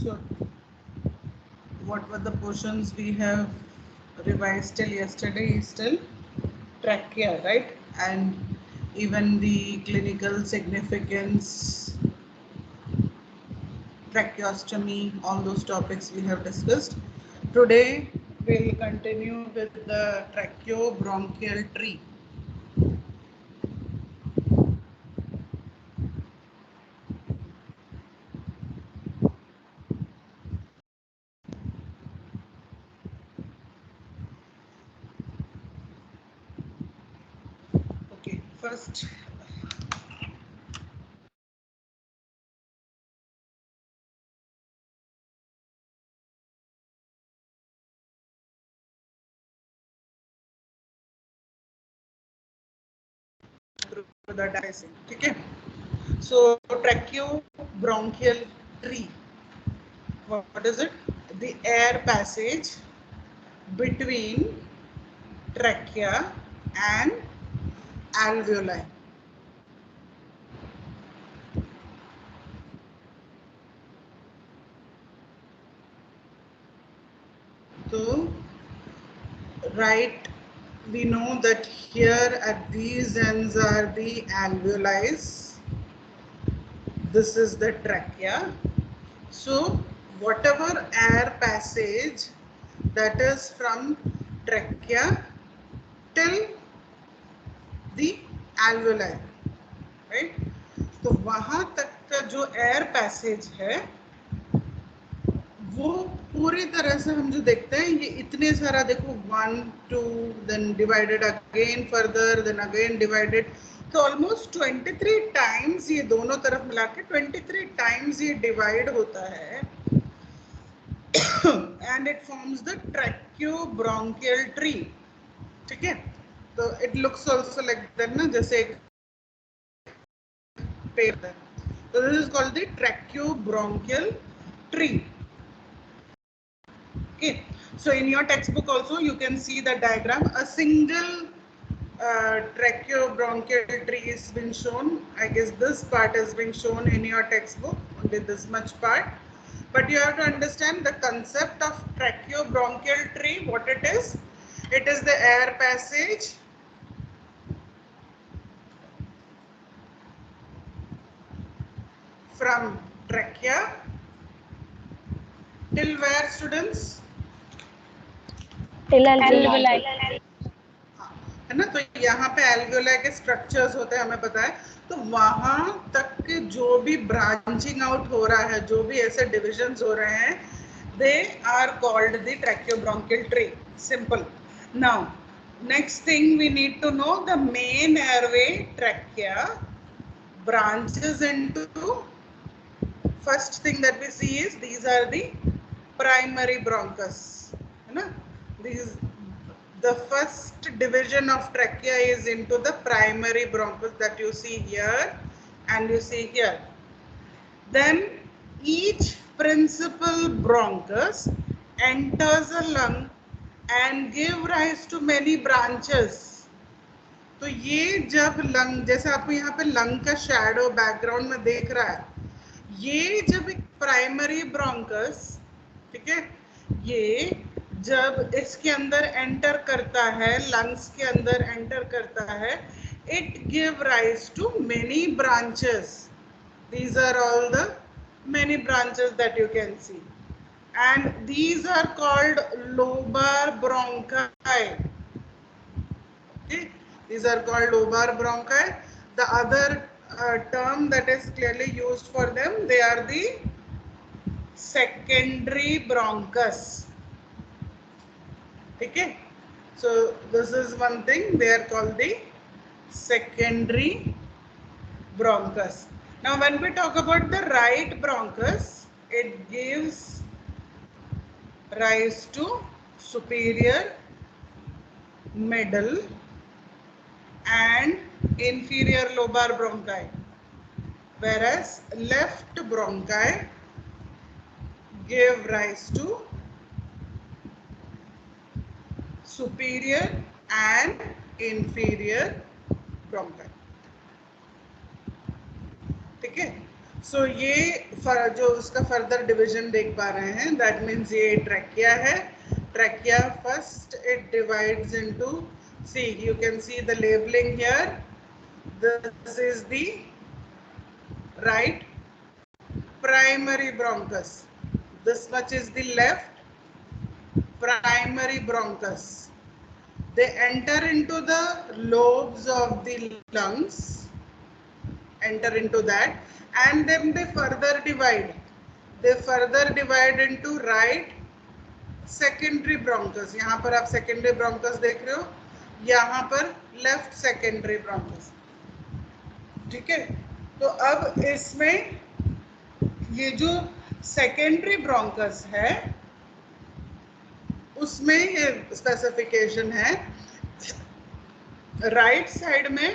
So what were the portions we have revised till yesterday is still trachea, right? And even the clinical significance, tracheostomy, all those topics we have discussed. Today we'll continue with the tracheobronchial tree. Okay, first through the dicing. Okay. So tracheobronchial tree. What is it? The air passage between trachea and alveoli. So, right, we know that here at these ends are the alveoli. This is the trachea. So, whatever air passage that is from trachea till the alveoli, right? तो वहां तक का जो air passage है वो पूरी तरह से हम जो देखते हैं ये इतने सारा देखो 1 2 then divided again further then again divided तो ऑलमोस्ट 23 टाइम्स ये दोनों तरफ मिला के 23 टाइम्स ये डिवाइड होता है and it forms the tracheobronchial tree. ठीक है, तो it looks also like that ना, जैसे एक पेड़. So this is called the tracheobronchial tree. Okay, so in your textbook also you can see the diagram. A single tracheobronchial tree has been shown. I guess this part has been shown in your textbook, only this much part. But you have to understand the concept of tracheobronchial tree, what it is. It is the air passage from trachea till where, students? alveoli. है ना. तो यहाँ पे alveoli के structures होते हैं हमें पता है. तो वहां तक के जो भी ब्रांचिंग आउट हो रहा है, जो भी ऐसे डिविजन्स हो रहे हैं, they are called the tracheobronchial tree. Simple. Now next thing we need to know the main airway trachea branches into. First thing that we see is these are the primary bronchus, है ना. These, the first division of trachea is into the primary bronchus that you see here and you see here. Then each principal bronchus enters a lung and give rise to many branches. तो ये जब lung, जैसे आपको यहाँ पे lung का shadow background में देख रहा है, ये जब एक प्राइमरी ब्रोंकस, ठीक है, ये जब इसके अंदर एंटर करता है, लंग्स के अंदर एंटर करता है, it give rise to many branches. These are all the many branches that you can see, and these are called lobar bronchi. These are called lobar bronchi. The other term that is clearly used for them, they are the secondary bronchus. Okay, so this is one thing, they are called the secondary bronchus. Now when we talk about the right bronchus, it gives rise to superior, middle and inferior lobar bronchi, whereas left bronchi give rise to superior and inferior bronchi. ठीक है, सो ये जो उसका further division देख पा रहे हैं, that means ये ट्रैकिया है. Trachea first it divides into, see you can see the labelling here. This is the right primary bronchus. This much is the left primary bronchus. They enter into the lobes of the lungs, enter into that, and then they further divide. They further divide into right secondary bronchus. यहाँ पर आप secondary bronchus देख रहे हो, यहाँ पर left secondary bronchus. ठीक है. तो अब इसमें ये जो सेकेंडरी ब्रोंकस है उसमें ये स्पेसिफिकेशन है. राइट साइड में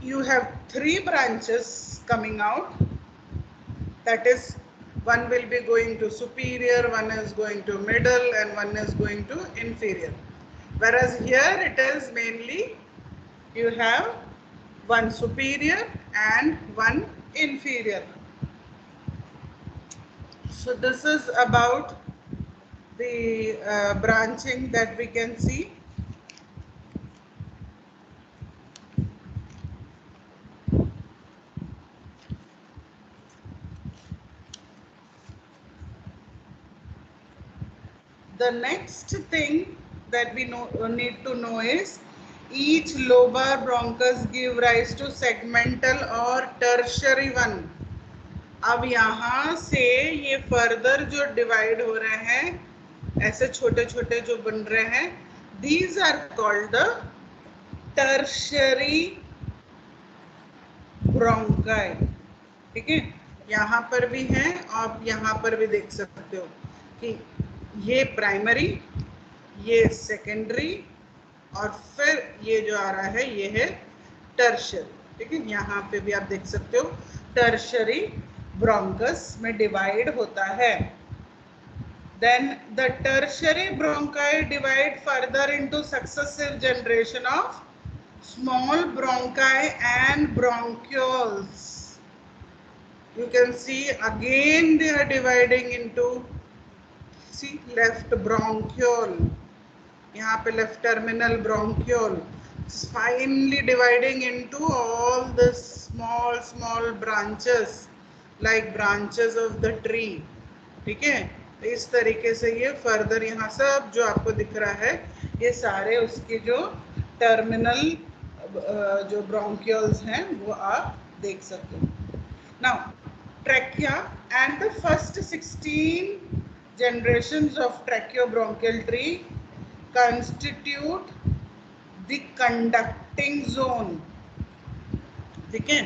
you have 3 branches coming out. That is, one will be going to superior, one is going to middle, and one is going to inferior. Whereas here it is mainly you have one superior and one inferior. So this is about the branching that we can see. The next thing that we need to know is each lobar bronchus give rise to segmental or tertiary one. अब यहाँ से ये further जो divide हो रहे हैं, ऐसे छोटे छोटे जो बन रहे हैं, these are called the tertiary bronchi. ठीक है. यहाँ पर भी है, आप यहाँ पर भी देख सकते हो कि ये प्राइमरी, ये सेकेंडरी, और फिर ये जो आ रहा है ये है टर्शियरी. ठीक है. यहाँ पे भी आप देख सकते हो टर्शियरी ब्रोंकस में डिवाइड होता है. Then the tertiary bronchi divide further into successive generation of small bronchi and bronchioles. You can see again they are dividing into, see, left bronchiole, यहाँ पे left terminal bronchiole, finally dividing into all the small branches like branches of the tree. ठीक है. इस तरीके से ये further यहाँ सब जो आपको दिख रहा है ये सारे उसके जो टर्मिनल जो ब्रोंकियल्स हैं वो आप देख सकते हो. Now trachea and the first 16 generations of tracheobronchial tree constitute the conducting zone. ठीक है.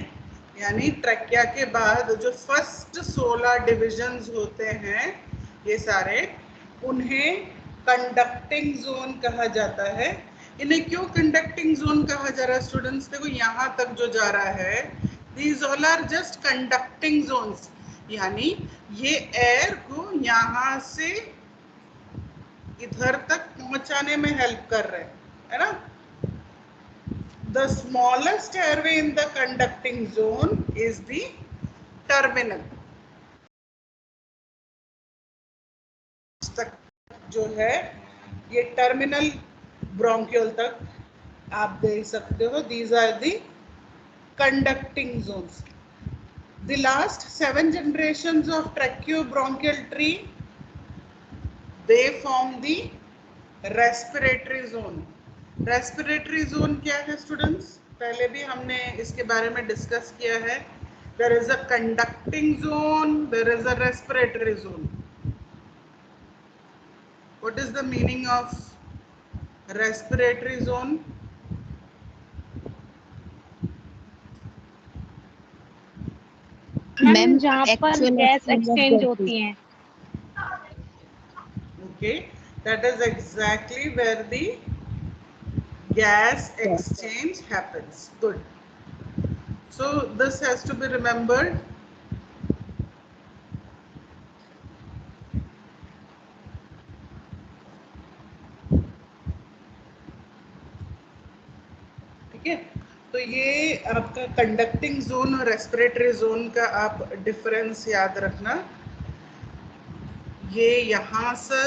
यानी ट्रैकिया के बाद जो फर्स्ट 16 डिविजन्स होते हैं ये सारे, उन्हें कंडक्टिंग जोन कहा जाता है. इन्हें क्यों कंडक्टिंग जोन कहा जा रहा है स्टूडेंट्स? देखो यहाँ तक जो जा रहा है, these all are just conducting zones. यानी ये एयर को यहाँ से इधर तक पहुंचाने में हेल्प कर रहे हैं, है ना. The smallest airway in the conducting zone is the terminal. तक जो है ये टर्मिनल ब्रोंकियल तक आप देख सकते हो. These are the conducting zones. The last 7 generations of tracheobronchial tree, they form the respiratory zone. Respiratory zone क्या है स्टूडेंट्स? पहले भी हमने इसके बारे में डिस्कस किया है. There is a conducting zone, there is a respiratory zone. What is the meaning of respiratory zone? Ma'am जहाँ पर गैस एक्सचेंज होती हैं. Okay, that is exactly where the gas exchange happens. Good. So this has to be remembered. ठीक है. तो ये आपका conducting zone और रेस्पिरेटरी जोन का आप डिफरेंस याद रखना। ये यहाँ से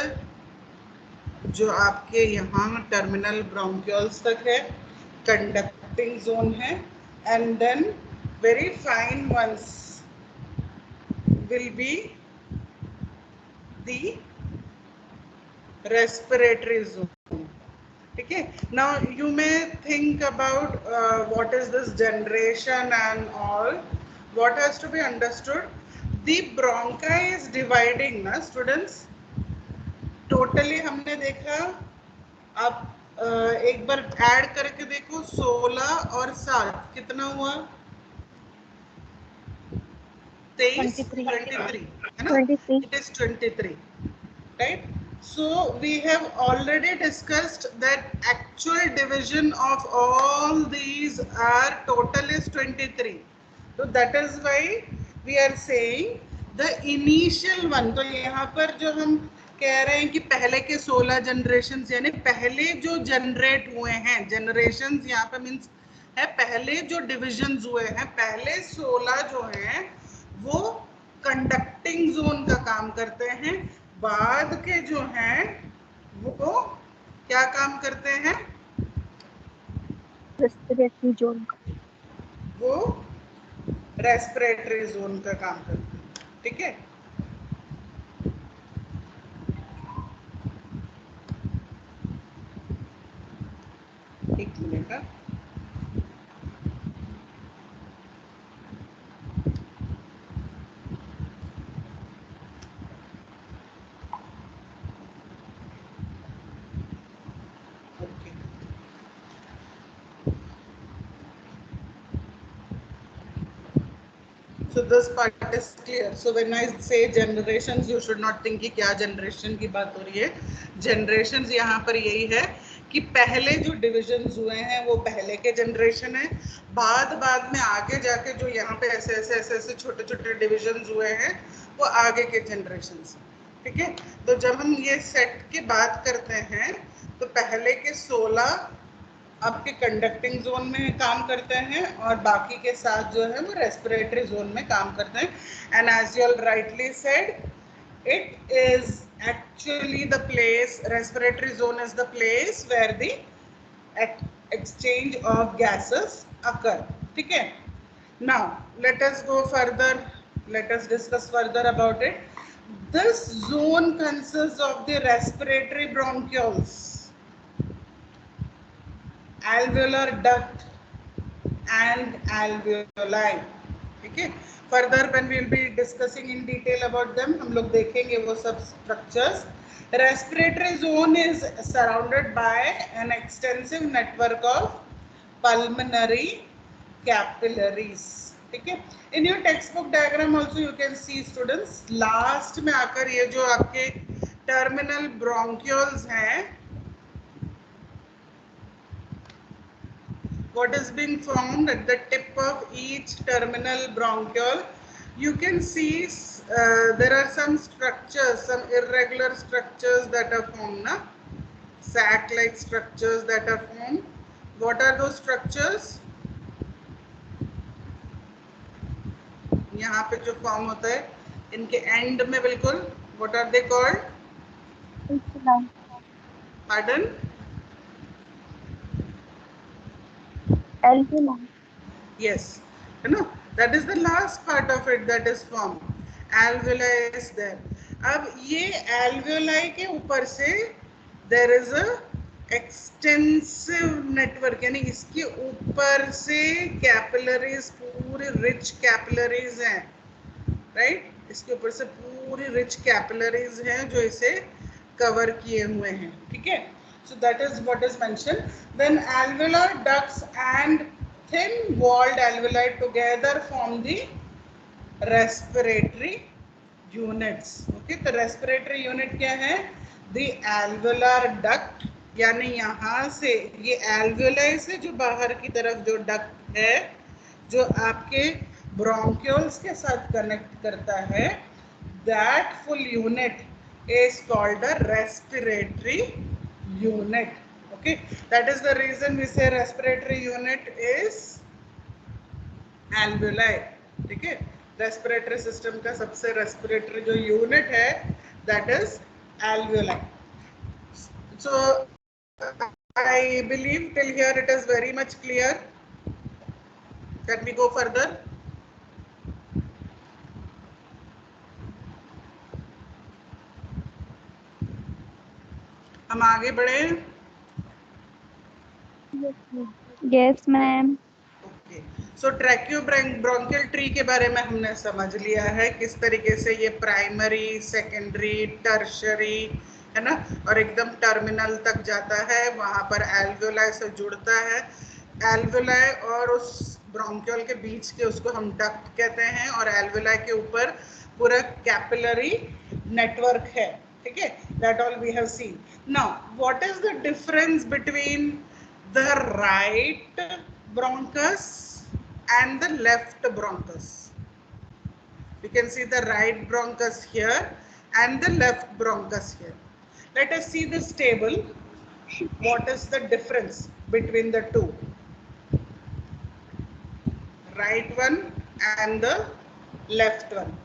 जो आपके यहाँ टर्मिनल ब्रोंक्यूल्स तक है कंडक्टिंग जोन है, and then very fine ones will be the respiratory zone. ठीक है, now you may think about what is this generation and all. What has to be understood, the bronchi is dividing ना students, totally हमने देखा, आप एक बार add करके देखो 16 और 7 कितना हुआ, 23, 23 है ना, it is 23, right? So we have already discussed that actual division of all these are total is 23. So that is why we are saying the initial one. तो यहाँ पर जो हम कह रहे हैं कि पहले के 16 जनरेशन, यानी पहले जो जनरेट हुए हैं, जनरेशन यहाँ पे मीन्स है पहले जो डिविजन्स हुए हैं, पहले 16 जो हैं वो कंडक्टिंग जोन का काम करते हैं, बाद के जो हैं वो क्या काम करते हैं, रेस्पिरेटरी जोन, वो रेस्पिरेटरी जोन का काम करते हैं। ठीक है, एक मिनट का, so this part is clear. So when I say generations, you should not think कि क्या generation की बात हो रही है। generations यहाँ पर यही है कि पहले जो डिविजन्स हुए हैं वो पहले के जनरेशन है, बाद में आगे जाके जो यहाँ पे ऐसे छोटे छोटे डिविजन्स हुए हैं वो आगे के जनरेशन है। ठीक है, तो जब हम ये सेट की बात करते हैं तो पहले के 16 आपके कंडक्टिंग जोन में काम करते हैं और बाकी के साथ जो है वो रेस्पिरेटरी जोन में काम करते हैं। And as you rightly said, it is actually the place, respiratory zone is the place where the exchange of gases occur. ठीक है, now let us go further, let us discuss further about it. This zone consists of the respiratory bronchioles, alveolar duct and alveoli. ठीक है, further when we will be discussing in detail about them, हम लोग देखेंगे वो सब structures. Respiratory zone is surrounded by an extensive network of pulmonary capillaries. ठीक है, in your textbook diagram also you can see students, last में आकर ये जो आपके terminal bronchioles हैं, what is being formed at the tip of each terminal bronchiole, you can see there are some structures, some irregular structures that are formed, na? Sac-like structures that are formed. What are those structures? यहाँ पे जो form होता है इनके and में बिल्कुल, what are they called? Pardon? alveoli. Yes, you know, that is the last part of it that is formed. Alveoli is there. अब ये alveoli के ऊपर से there is a extensive network, यानी इसके ऊपर से capillaries, पूरे rich capillaries हैं, right? इसके ऊपर से पूरी rich capillaries हैं जो इसे cover किए हुए हैं। ठीक है, so that is what is mentioned. Then alveolar ducts and thin walled alveoli together form the respiratory units. Okay, तो respiratory unit क्या है? The alveolar duct, यानी यहाँ से ये alveoli से जो बाहर की तरफ जो duct है जो आपके bronchioles के साथ connect करता है, that full unit is called a respiratory unit. Okay, that is the reason we say respiratory unit is alveoli. ठीक है, respiratory system का सबसे respiratory जो unit है that is alveoli. So I believe till here it is very much clear. Can we go further? हम आगे बढ़े? Yes, ma'am. Okay, सो ट्रैक्योब्रोंकियल tree के बारे में हमने समझ लिया है किस तरीके से ये प्राइमरी, सेकेंडरी, टर्शरी है ना, और एकदम टर्मिनल तक जाता है, वहां पर एल्वेओलाई से जुड़ता है। एल्वेओलाई और उस ब्रोंकियल के बीच के उसको हम डक्ट कहते हैं, और एल्वेओलाई के ऊपर पूरा कैपिलरी नेटवर्क है। ठीक है, that all we have seen. Now what is the difference between the right bronchus and the left bronchus? You can see the right bronchus here and the left bronchus here. Let us see this table. What is the difference between the two? Right one and the left one.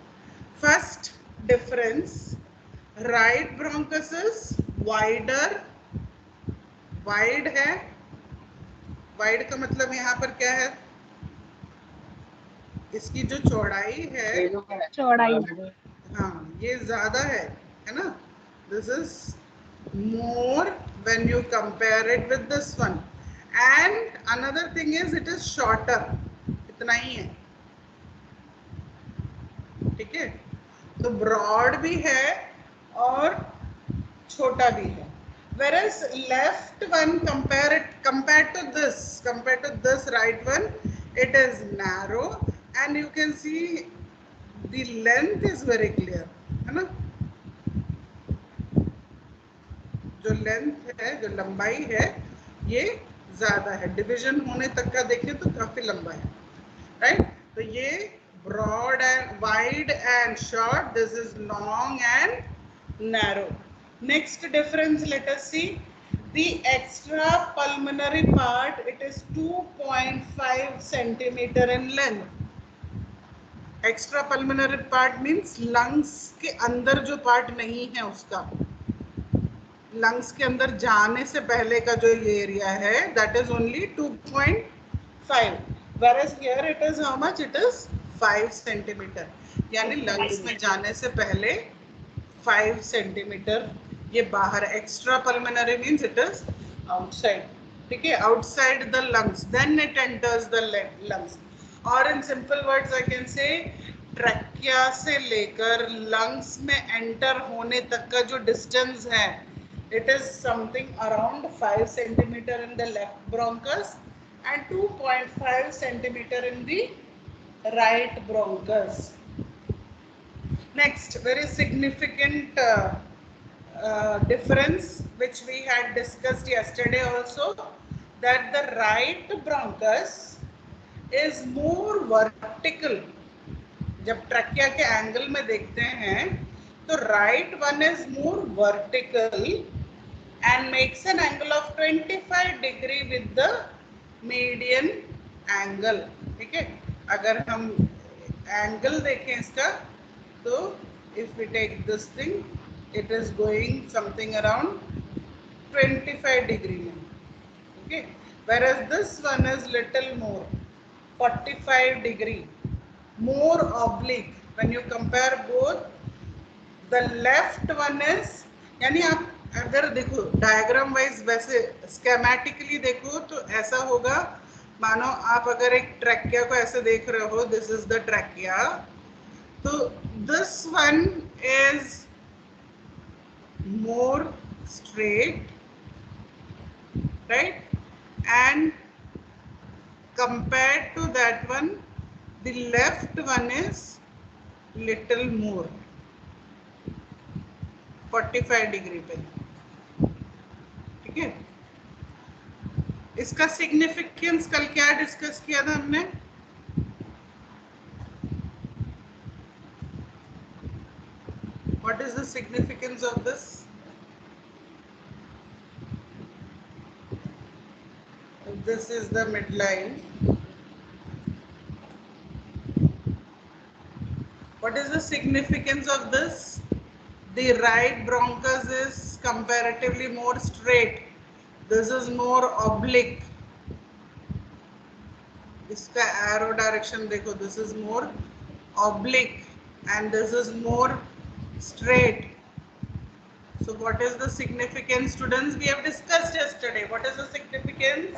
First difference, right bronchus is wider. Wide है, wide का मतलब यहाँ पर क्या है, इसकी जो चौड़ाई है, चौड़ाई, हाँ ये ज्यादा है ना, this is more when you compare it with this one, and another thing is it is shorter, इतना ही है। ठीक है, तो ब्रॉड भी है और छोटा भी है। Whereas left one, compared to this right one, it is narrow, and you can see the length is very clear, है ना, जो लेंथ है, जो लंबाई है, ये ज्यादा है। डिवीजन होने तक का देखें तो काफी लंबा है, राइट। तो ये broad and wide and short, this is long and narrow. Next difference, let us see the extra pulmonary part. It is 2.5 centimeter in length. Extra pulmonary part means lungs के अंदर जो part नहीं है उसका, lungs के अंदर जाने से पहले का जो ये एरिया है, that is only 2.5, whereas here it is how much? It is 5 centimeter, यानी lungs में जाने से पहले 5 centimeter ये बाहर। Extra pulmonary means it is outside, ठीक है, outside the lungs, then it enters the lungs. और in simple words I can say trachea से लेकर लंग्स में एंटर होने तक का जो डिस्टेंस है, it is something around 5 centimetre in the left bronchus and 2.5 centimetre in the right bronchus. Next, very significant difference which we had discussed yesterday also, that the right bronchus is more vertical. जब trachea के angle में देखते हैं तो right one is more vertical and makes an angle of 25 degree with the median angle. ठीक है, अगर हम एंगल देखें इसका, तो if we take this thing, it is going something around 25 degree. Okay, whereas this one is little more, 45 degree, more oblique. When you compare both, the left one is, यानी आप अगर देखो डायग्राम वाइज, वैसे स्केमेटिकली देखो तो ऐसा होगा, मानो आप अगर एक ट्रैकिया को ऐसे देख रहे हो, दिस इज द ट्रैकिया, तो this one is more straight, right, and compared to that one, the left one is little more, 45 degree पे। ठीक है, इसका सिग्निफिकेंस कल क्या डिस्कस किया था हमने? What is the significance of this? This is the midline. What is the significance of this? The right bronchus is comparatively more straight. This is more oblique. इसका arrow direction देखो. This is more oblique and this is more straight. So what is the significance, students? We have discussed yesterday. What is the significance?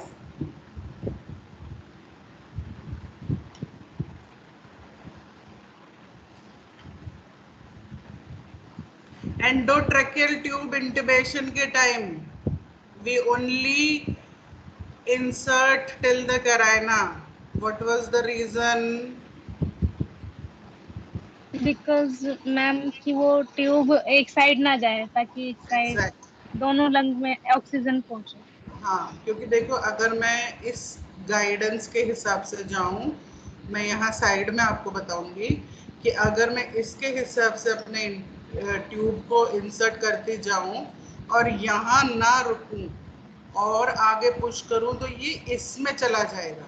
Endotracheal tube intubation के time we only insert till the carina. What was the reason? Because ma'am कि वो tube एक side ना जाए ताकि एक side Exact. दोनों lung में ऑक्सीजन पहुंचे। हाँ, क्योंकि देखो अगर मैं इस गाइडेंस के हिसाब से जाऊं, मैं यहाँ साइड में आपको बताऊंगी कि अगर मैं इसके हिसाब से अपने ट्यूब को इंसर्ट करती जाऊं और यहाँ ना रुकूं और आगे पुश करूं तो ये इसमें चला जाएगा,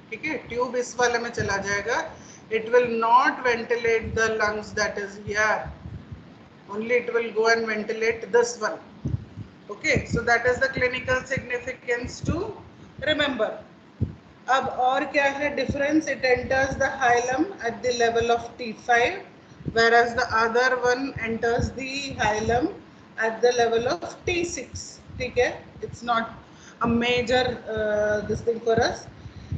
ठीक है, ट्यूब इस वाले में चला जाएगा. It will not ventilate the lungs that is here, only it will go and ventilate this one. Okay, so that is the clinical significance to remember. अब और क्या है difference? It enters the hilum at the level of T5, whereas the other one enters the hilum at the level of T6. ठीक है, it's not a major this thing for us.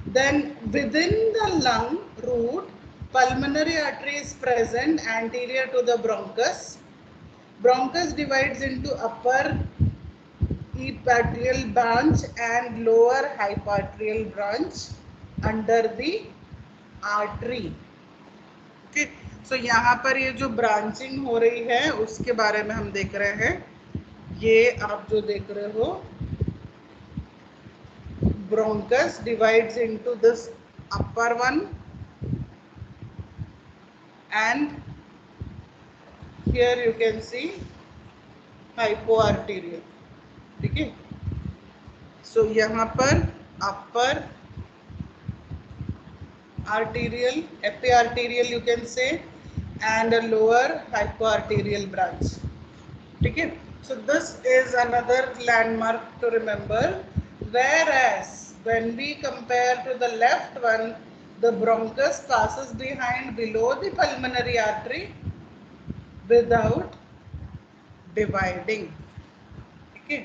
Then within the lung root, pulmonary artery is present anterior to the bronchus. Bronchus divides into upper epiarterial branch and lower hypoarterial branch under the artery. Okay, so यहाँ पर ये जो branching हो रही है उसके बारे में हम देख रहे हैं. ये आप जो देख रहे हो, bronchus divides into this upper one and here you can see hypoarterial. ठीक है, सो यहाँ पर अपर arterial, epiarterial you can say, and a lower hypoarterial branch. ठीक है, so this is another landmark to remember. Whereas when we compare to the left one, the bronchus passes behind below the pulmonary artery without dividing. ठीक है,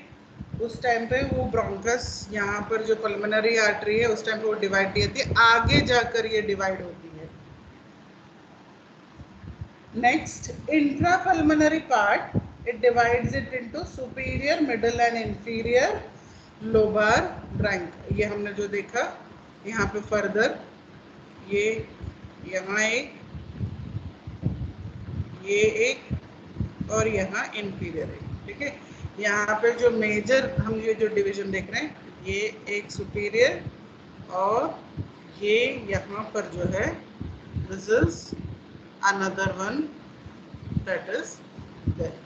उस time पे वो bronchus यहाँ पर जो पल्मोनरी आर्टरी है उस टाइम पे वो डिवाइड नहीं होती है, आगे जाकर ये डिवाइड होती है. Next, intrapulmonary part, it divides it into superior, middle and inferior lobar branch. ये हमने जो देखा यहाँ पे फर्दर, ये यहाँ एक, ये एक और यहाँ इंफीरियर है. ठीक है, यहाँ पे जो मेजर हम ये जो डिवीजन देख रहे हैं, ये एक सुपीरियर और ये यहाँ पर जो है this is another one that is there.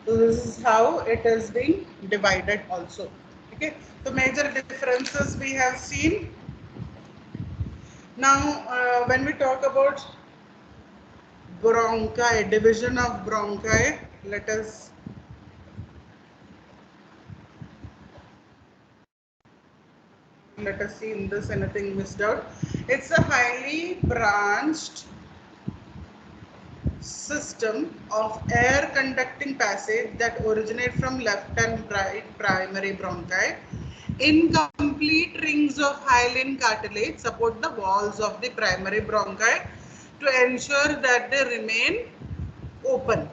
So this is how it is being divided also. Okay, so major differences we have seen. Now when we talk about bronchi, division of bronchi, let us see in this anything missed out. It's a highly branched system of air conducting passage that originate from left and right primary bronchi. Incomplete rings of hyaline cartilage support the walls of the primary bronchi to ensure that they remain open.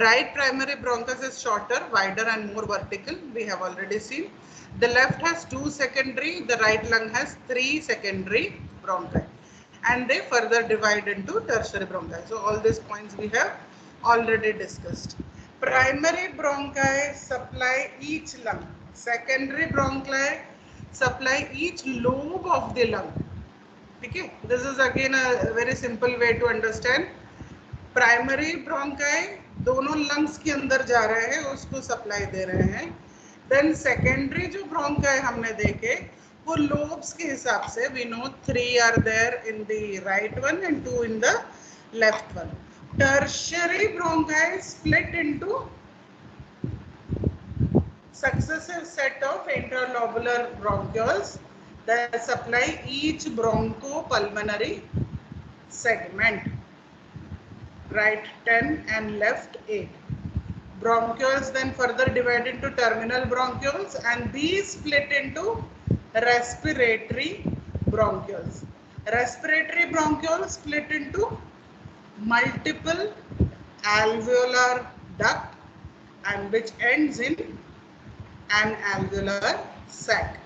Right primary bronchus is shorter, wider and more vertical. We have already seen. The left has 2 secondary, the right lung has 3 secondary bronchi, and they further divide into tertiary bronchi. So all these points we have already discussed. Primary bronchi supply each lung. Secondary bronchi supply each lobe of the lung. Okay, this is again a very simple way to understand. Primary bronchi दोनों lungs के अंदर जा रहे हैं, उसको supply दे रहे हैं, then secondary जो ब्रोंकाई हमने देखे वो लोब्स के हिसाब से we know 3 are there in the right one and 2 in the left one. Tertiary bronchi split into successive set of interlobular bronchioles that supply each bronchopulmonary segment. Right 10 and left 8. Bronchioles then further divide into terminal bronchioles and these split into respiratory bronchioles. Respiratory bronchioles split into multiple alveolar duct and which ends in an alveolar sac.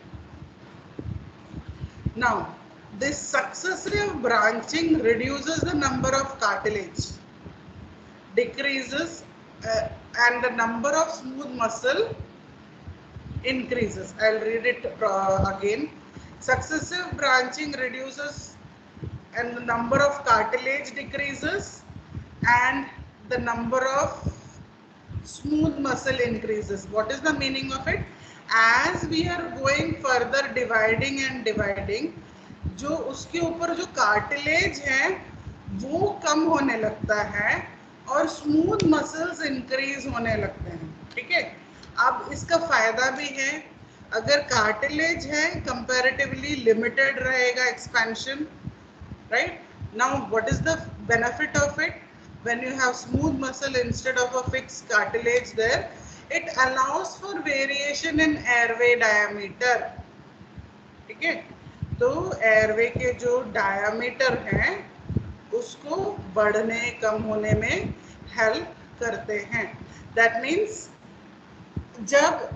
Now, this successive branching reduces the number of cartilage, decreases and the number of smooth muscle increases. I'll read it again. Successive branching reduces and the number of cartilage decreases and the number of smooth muscle increases. What is the meaning of it? As we are going further dividing and dividing, जो उसके ऊपर जो cartilage है वो कम होने लगता है और स्मूथ मसल्स इंक्रीज होने लगते हैं. ठीक है, अब इसका फायदा भी है. अगर कार्टिलेज है कंपैरेटिवली लिमिटेड रहेगा expansion. Right now, what is the benefit of it? When you have smooth muscle instead of a fixed cartilage there, it allows for variation in airway diameter. ठीक है, तो एयरवे के जो diameter हैं उसको बढ़ने कम होने में हेल्प करते हैं. दैट मीन्स जब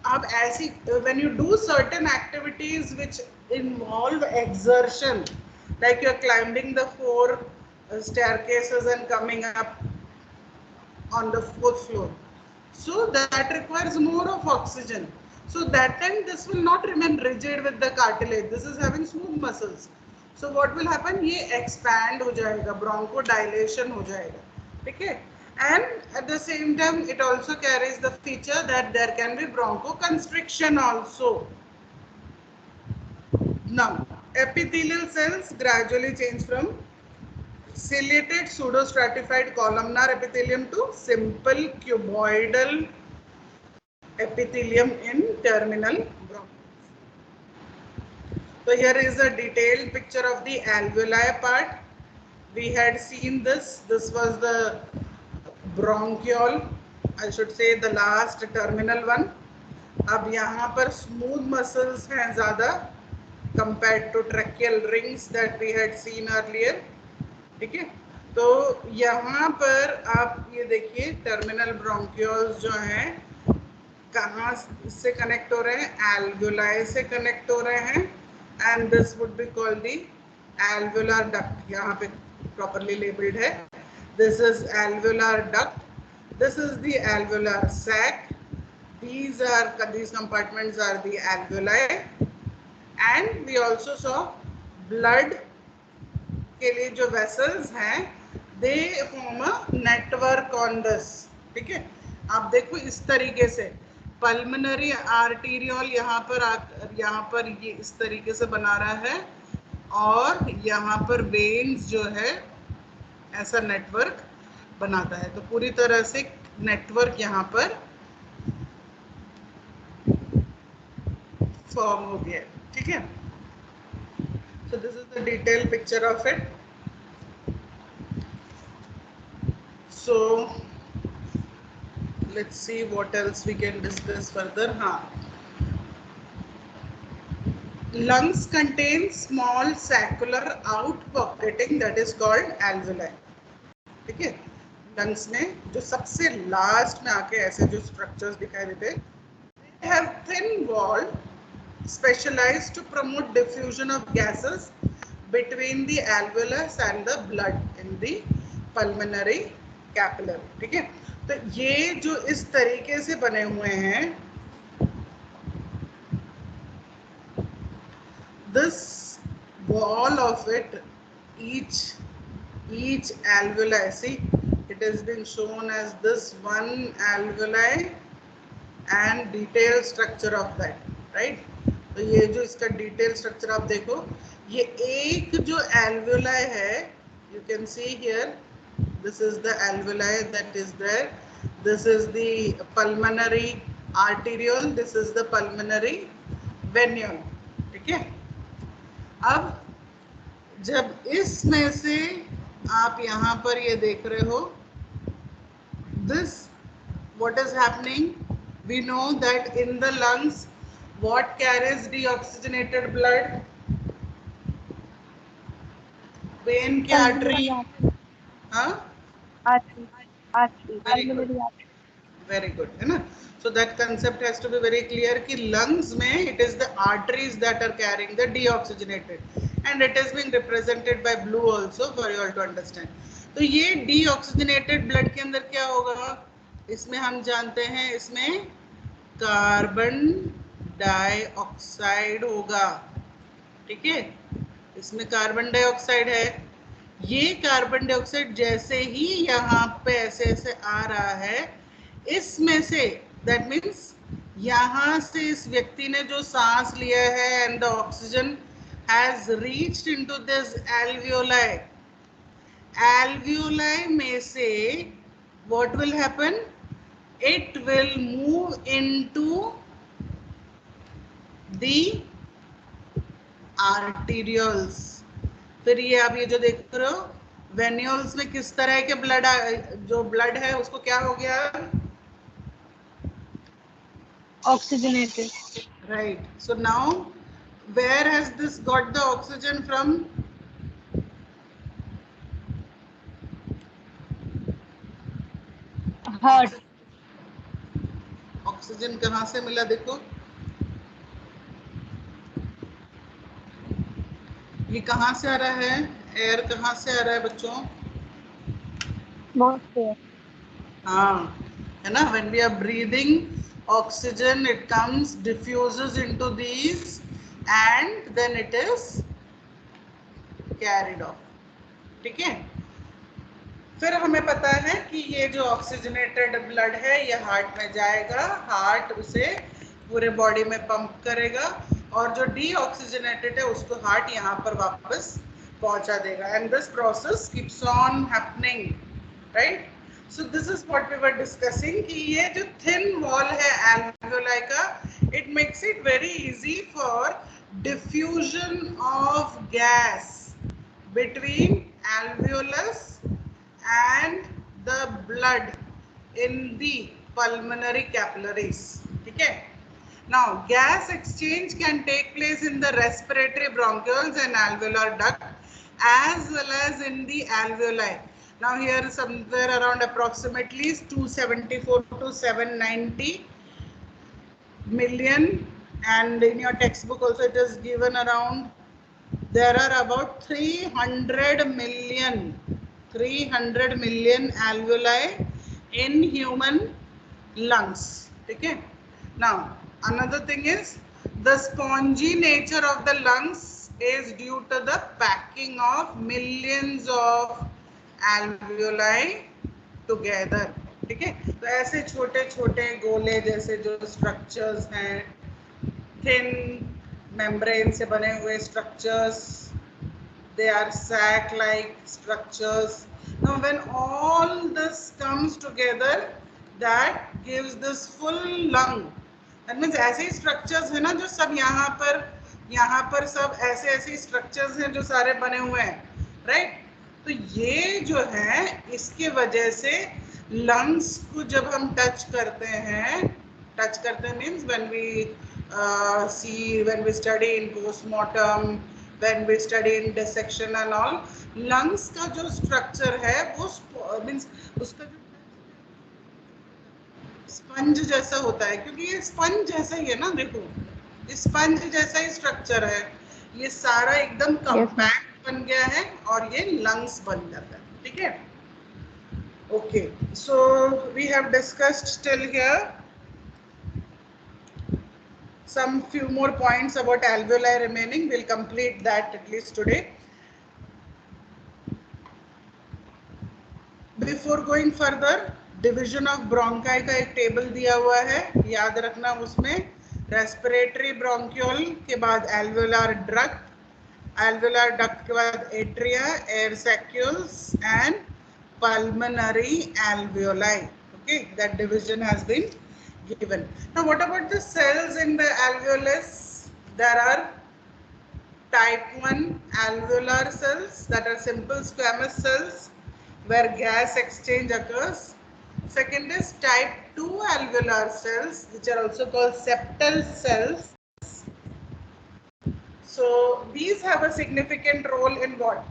आप ऐसी when you do certain activities which involve exertion, like you're climbing the 4 staircases and coming up on the 4th floor, so that requires more of oxygen. So that time this will not remain rigid with the cartilage. This is having smooth muscles. So what will happen? ये expand हो जाएगा, bronchodilation हो जाएगा. ठीक है, and at the same time it also carries the feature that there can be bronchoconstriction also. Now, epithelial cells gradually change from ciliated pseudostratified columnar epithelium to simple cuboidal epithelium in terminal bronchioles. So here is a detailed picture of the alveoli part. We had seen this. This was the bronchiole, I should say the last terminal one. अब यहाँ पर smooth muscles हैं ज़्यादा compared to tracheal rings that we had seen earlier. ठीक है, तो यहाँ पर आप ये देखिए टर्मिनल ब्रोंकियोल्स जो हैं कहाँ से कनेक्ट हो रहे हैं? एल्वुलाई से कनेक्ट हो रहे हैं. And this would be called the alveolar duct. यहाँ पे प्रॉपरली लेबल्ड है. This is alveolar duct. This is the alveolar sac. These compartments are the alveoli, and we also saw blood के लिए जो vessels हैं they form a network on this. ठीक है, आप देखो इस तरीके से पल्मोनरी आर्टीरियोल यहाँ पर ये इस तरीके से बना रहा है और यहाँ पर वेन्स जो है ऐसा नेटवर्क बनाता है. तो पूरी तरह से नेटवर्क यहाँ पर फॉर्म हो गया. ठीक है, so this is the detailed picture of it. So let's see what else we can discuss further. Lungs contain small saccular outpopulating that is called alveoli. ठीक है, लंग्स में जो सबसे लास्ट में आके ऐसे जो स्ट्रक्चर्स दिखाई देते हैं, they have thin wall specialized to promote diffusion of gases between the alveolus and the blood in the pulmonary capillary. ठीक है, तो ये जो इस तरीके से बने हुए हैं, this wall of it, each alveoli, see it has been shown as this one alveoli and detail structure of that, right. तो ये जो इसका डिटेल स्ट्रक्चर आप देखो, ये एक जो एल्वियोलाई है, you can see here, this is the alveoli that is there, this is the pulmonary arteriole, this is the pulmonary venule, ठीक है। अब जब इसमें से आप यहाँ पर ये देख रहे हो, this what is happening, we know that in the lungs what carries deoxygenated blood, vein के artery, हाँ, very good, very good, है ना। So that concept has to be very clear कि lungs में it is the arteries that are carrying the deoxygenated, and it is being represented by blue also for you all to understand. तो ये deoxygenated blood के अंदर क्या होगा, इसमें हम जानते हैं इसमें कार्बन डाइऑक्साइड होगा, ठीक है। इसमें कार्बन डाइऑक्साइड है, ये कार्बन डाइऑक्साइड जैसे ही यहाँ पे ऐसे ऐसे आ रहा है, इसमें से दैट मीन्स यहाँ से इस व्यक्ति ने जो सांस लिया है and the oxygen has reached into this alveoli, alveoli में से what will happen, it will move into the arterioles. फिर ये आप ये जो देख रहे हो वेन्यूल्स में किस तरह के ब्लड, जो ब्लड है उसको क्या हो गया, oxygenated, right. So now where has this got the oxygen from, heart, oxygen कहाँ से मिला, देखो ये कहाँ से आ रहा है, एयर कहाँ से आ रहा है बच्चों, हाँ, है ना। when we are breathing oxygen it comes diffuses into these and then it is carried off, ठीक है। फिर हमें पता है कि ये जो ऑक्सीजनेटेड ब्लड है ये हार्ट में जाएगा, हार्ट उसे पूरे बॉडी में पंप करेगा और जो डीऑक्सीजनेटेड है उसको हार्ट यहाँ पर वापस पहुंचा देगा, and this process keeps on happening, right. So this is what we were discussing कि ये जो थिन वॉल है एल्वियोलाई का, it makes it very easy for diffusion of gas between alveolus and the blood in the pulmonary capillaries, ठीक है। Now gas exchange can take place in the respiratory bronchioles and alveolar duct as well as in the alveoli. Now here somewhere around approximately 274 to 790 million, and in your textbook also it is given around, there are about 300 million alveoli in human lungs, okay। Now another thing is the spongy nature of the lungs is due to the packing of millions of alveoli together, ठीक है। तो ऐसे छोटे छोटे गोले जैसे जो structures हैं, थिन मेम्ब्रेन से बने हुए structures, they are sac like structures. Now when all this comes together that gives this full lung, that means ऐसे स्ट्रक्चर्स है ना जो सब यहाँ पर सब ऐसे ऐसे स्ट्रक्चर्स हैं जो सारे बने हुए हैं, राइट। तो ये जो है इसके वजह से लंग्स को जब हम टच करते हैं means when we when we study in postmortem, when we study in dissection and all, lungs का जो स्ट्रक्चर है वो मीन्स उसका जो स्पंज जैसा होता है, क्योंकि ये स्पंज जैसा ही है ना, देखो स्पंज जैसा ही स्ट्रक्चर है, ये सारा एकदम कंपैक्ट बन गया है और ये लंग्स बन जाता है, ठीक है। Okay, so we have discussed till here some few more points about alveoli remaining. We'll complete that at least today. Before going further, division of bronchi का एक टेबल दिया हुआ है, याद रखना। उसमें रेस्पिरेटरी ब्रोंक्यूल के बाद एल्वेोलार डक्ट, एल्वेोलार डक्ट के बाद atria, air saccules and pulmonary alveoli. Okay, that division has been given. Now what about the cells in the alveolus? There are type 1 alveolar cells, that are simple squamous cells where gas exchange occurs. Second is type 2 alveolar cells, which are also called septal cells. So these have a significant role in what?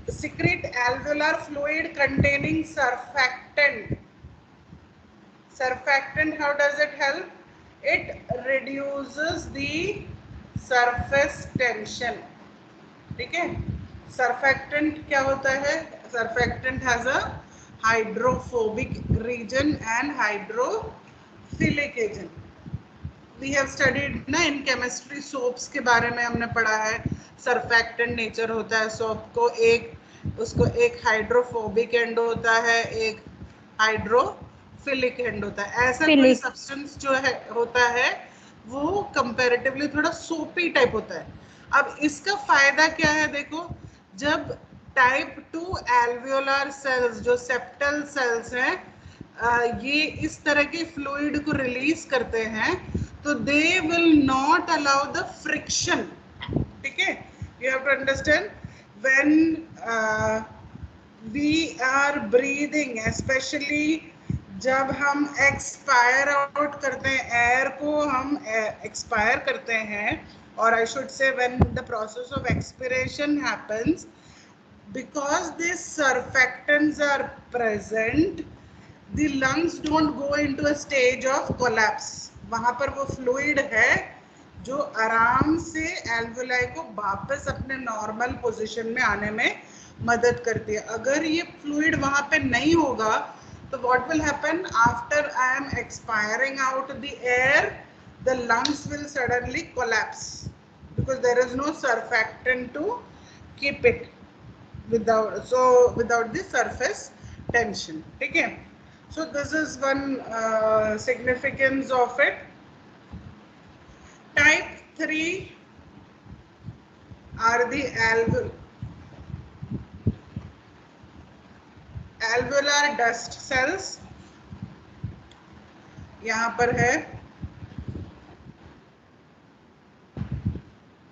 Secrete alveolar fluid containing surfactant. Surfactant, how does it help? It reduces the surface tension. ठीक है? Surfactant क्या होता है? Surfactant has a hydrophobic region and hydrophilic agent. We have studied ना in chemistry soaps के बारे में हमने पढ़ा है. Surfactant nature होता है soap को, उसको एक हाइड्रोफोबिक एंड होता है, एक हाइड्रोफिलिक एंड होता है. ऐसा कोई सब्सटेंस जो है होता है वो कंपैरेटिवली थोड़ा सोपी टाइप होता है. अब इसका फायदा क्या है? देखो, जब टाइप 2 एल्वियोलर सेल्स जो सेप्टल सेल्स हैं ये इस तरह के फ्लूइड को रिलीज करते हैं तो they will not allow the friction. ठीक है, you have to understand when we are breathing, especially जब हम एक्सपायर आउट करते हैं, एयर को हम एक्सपायर करते हैं, और I should say when the process of expiration happens, because these surfactants are present, the lungs don't go into a stage of collapse. वहां पर वो फ्लूइड है जो आराम से एल्वेलाई को वापस अपने नॉर्मल पोजीशन में आने में मदद करती है. अगर ये फ्लूइड वहां पे नहीं होगा तो what will happen? After I am expiring out the air, the lungs will suddenly collapse because there is no surfactant to keep it without the surface tension. ठीक है, so this is one significance of it. Type 3 are the alveolar dust cells. यहाँ पर है.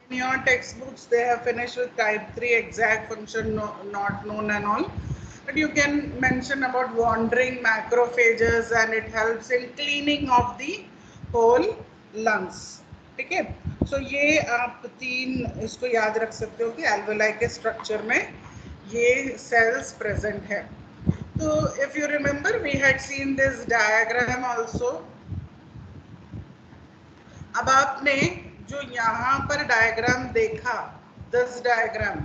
In your textbooks they have finished with type 3, exact function not known and all, but you can mention about wandering macrophages and it helps in cleaning of the whole lungs. ठीक है, सो ये आप 3 इसको याद रख सकते हो कि एल्वेलाई के स्ट्रक्चर में ये सेल्स प्रेजेंट है. तो if you remember we had seen this diagram also. अब आपने जो यहाँ पर डायग्राम देखा, this diagram,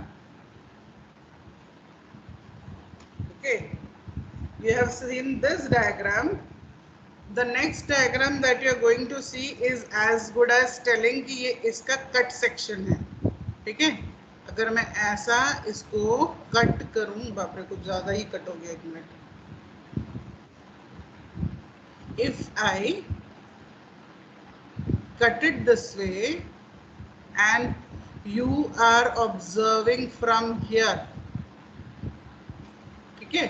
okay, you have seen this diagram. The next diagram that you are going to see is as good as telling कि ये इसका cut section है. ठीक है, अगर मैं ऐसा इसको कट करूं, बाप रे कुछ ज्यादा ही कट हो गया, एक minute. If I cut it this way and you are observing from here, ठीक है,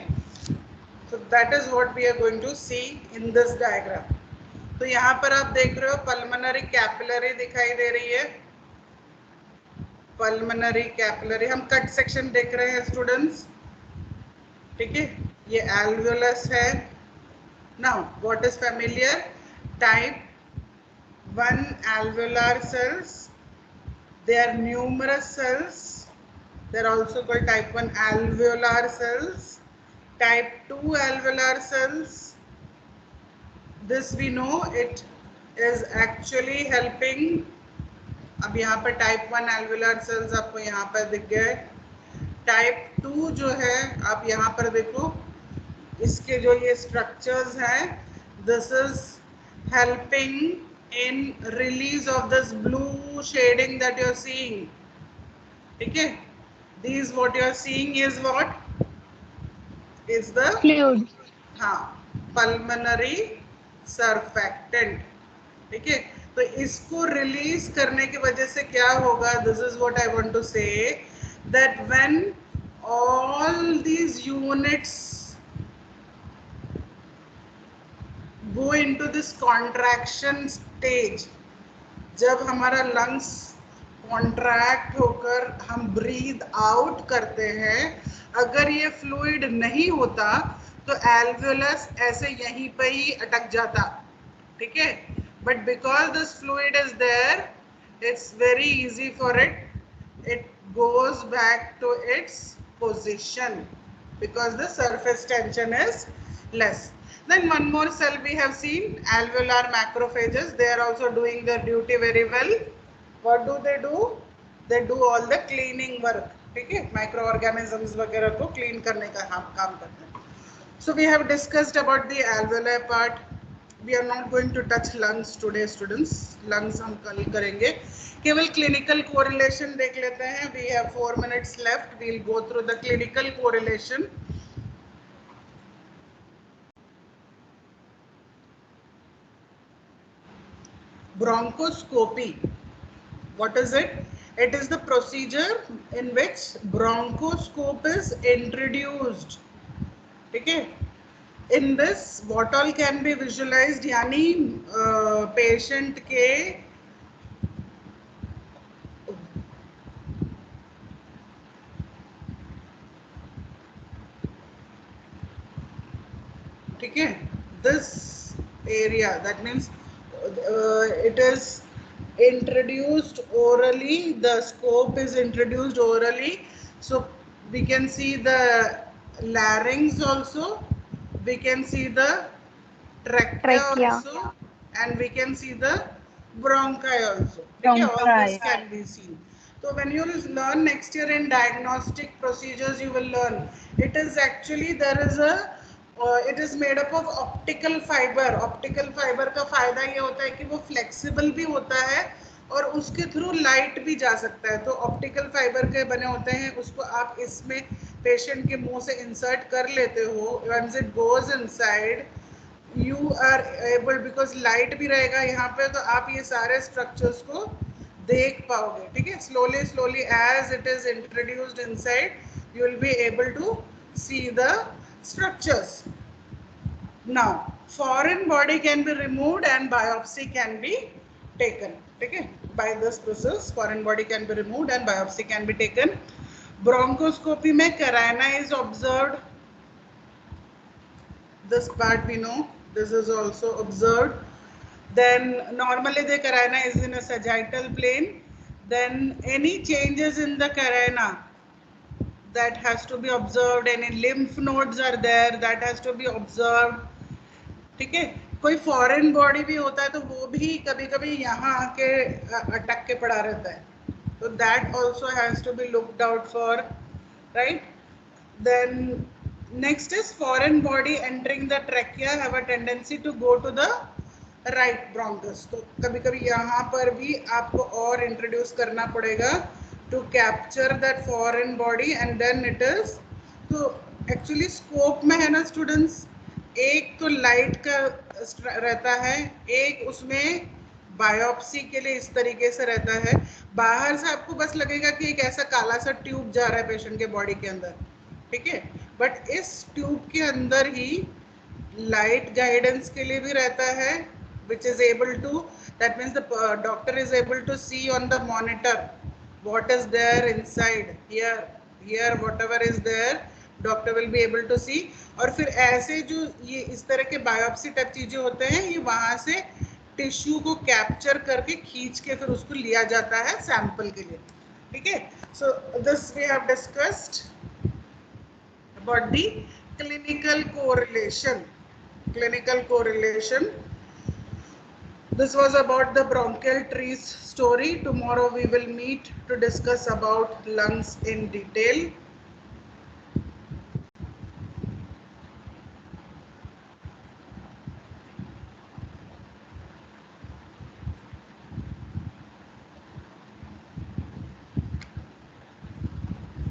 so that is what we are going to see in this diagram. तो यहाँ पर आप देख रहे हो पल्मोनरी कैपिलरी दिखाई दे रही है. पल्मोनरी कैपिलरी, हम कट सेक्शन देख रहे हैं स्टूडेंट्स. ठीक है, ये एल्वियोलस है. Now what is familiar? Type 1 alveolar cells. They are numerous cells. They are also called type 1 alveolar cells. Type 2 alveolar cells. This we know it is actually helping. अब यहाँ पर type 1 alveolar cells आपको यहाँ पर दिख गए. Type 2 जो है आप यहाँ पर देखो, इसके जो ये structures हैं, this is helping in release of this blue shading that you are seeing. ठीक है, these what you are seeing is what is the fluid. हाँ, पल्मोनरी सर्फेक्टेंट, ठीक है। तो इसको रिलीज करने की वजह से क्या होगा, this is what I want to say, that when all these units go into this contraction stage, जब हमारा लंग्स कॉन्ट्रैक्ट होकर हम ब्रीथ आउट करते हैं, अगर ये फ्लूइड नहीं होता तो एल्वियोलस ऐसे यहीं पे ही अटक जाता, ठीक है। But because this fluid is there, it's very easy for it, it goes back to its position because the surface tension is less. Then one more cell we have seen, alveolar macrophages. They are also doing their duty very well. What do? They do all the cleaning work, ठीक है, microorganisms वगैरह को clean करने का काम करते हैं. So we have discussed about the alveolar part. We are not going to touch lungs today, students. Lungs हम कल करेंगे. केवल clinical correlation देख लेते हैं. We have 4 minutes left. We'll go through the clinical correlation. Bronchoscopy. What is it? It is the procedure in which bronchoscope is introduced. Okay. In this, what all can be visualized? यानी patient के ठीक है, this area, that means it is introduced orally, the scope is introduced orally, so we can see the larynx also, we can see the trachea also, and we can see the bronchi also, okay, all this can be seen. So when you will learn next year in diagnostic procedures, you will learn it is actually, there is a it is made up of optical fiber. Optical fiber का फायदा ये होता है कि वो flexible भी होता है और उसके थ्रू लाइट भी जा सकता है. तो ऑप्टिकल फाइबर के बने होते हैं, उसको आप इसमें पेशेंट के मुंह से इंसर्ट कर लेते हो. once it goes inside, you are able, because light भी रहेगा यहाँ पे, तो आप ये सारे स्ट्रक्चर्स को देख पाओगे, ठीक है. slowly slowly as it is introduced inside, you will be able to see the structures. Now foreign body can be removed and biopsy can be taken, ठीक है. by this process foreign body can be removed and biopsy can be taken. Bronchoscopy में carina is observed, this part we know, this is also observed. Then normally the carina is in a sagittal plane. Then any changes in the carina, that has to be observed. Any lymph nodes are there, that has to be observed, ठीक है. कोई foreign body भी होता है तो वो भी कभी कभी यहाँ आके अटक के पड़ा रहता है, तो that also has to be looked out for, right. Then next is foreign body entering the trachea have a tendency to go to the right bronchus. तो कभी कभी यहाँ पर भी आपको और इंट्रोड्यूस करना पड़ेगा to capture that foreign body, and then it is, तो actually scope में है ना students, एक तो लाइट का रहता है, एक उसमें बायोप्सी के लिए इस तरीके से रहता है. बाहर से आपको बस लगेगा कि एक ऐसा काला सा ट्यूब जा रहा है पेशेंट के बॉडी के अंदर, ठीक है. बट इस ट्यूब के अंदर ही लाइट गाइडेंस के लिए भी रहता है, which is able to, that means the doctor is able to see on the monitor what is there inside. Here whatever is there, doctor will be able to see. और फिर ऐसे जो ये इस तरह के बायोप्सी टाइप चीजें होते हैं, ये वहां से टिश्यू को कैप्चर करके खींच के फिर उसको लिया जाता है सैंपल के लिए, ठीक है. So this we have discussed about the clinical correlation. Clinical correlation. This was about the bronchial trees story. Tomorrow we will meet to discuss about lungs in detail.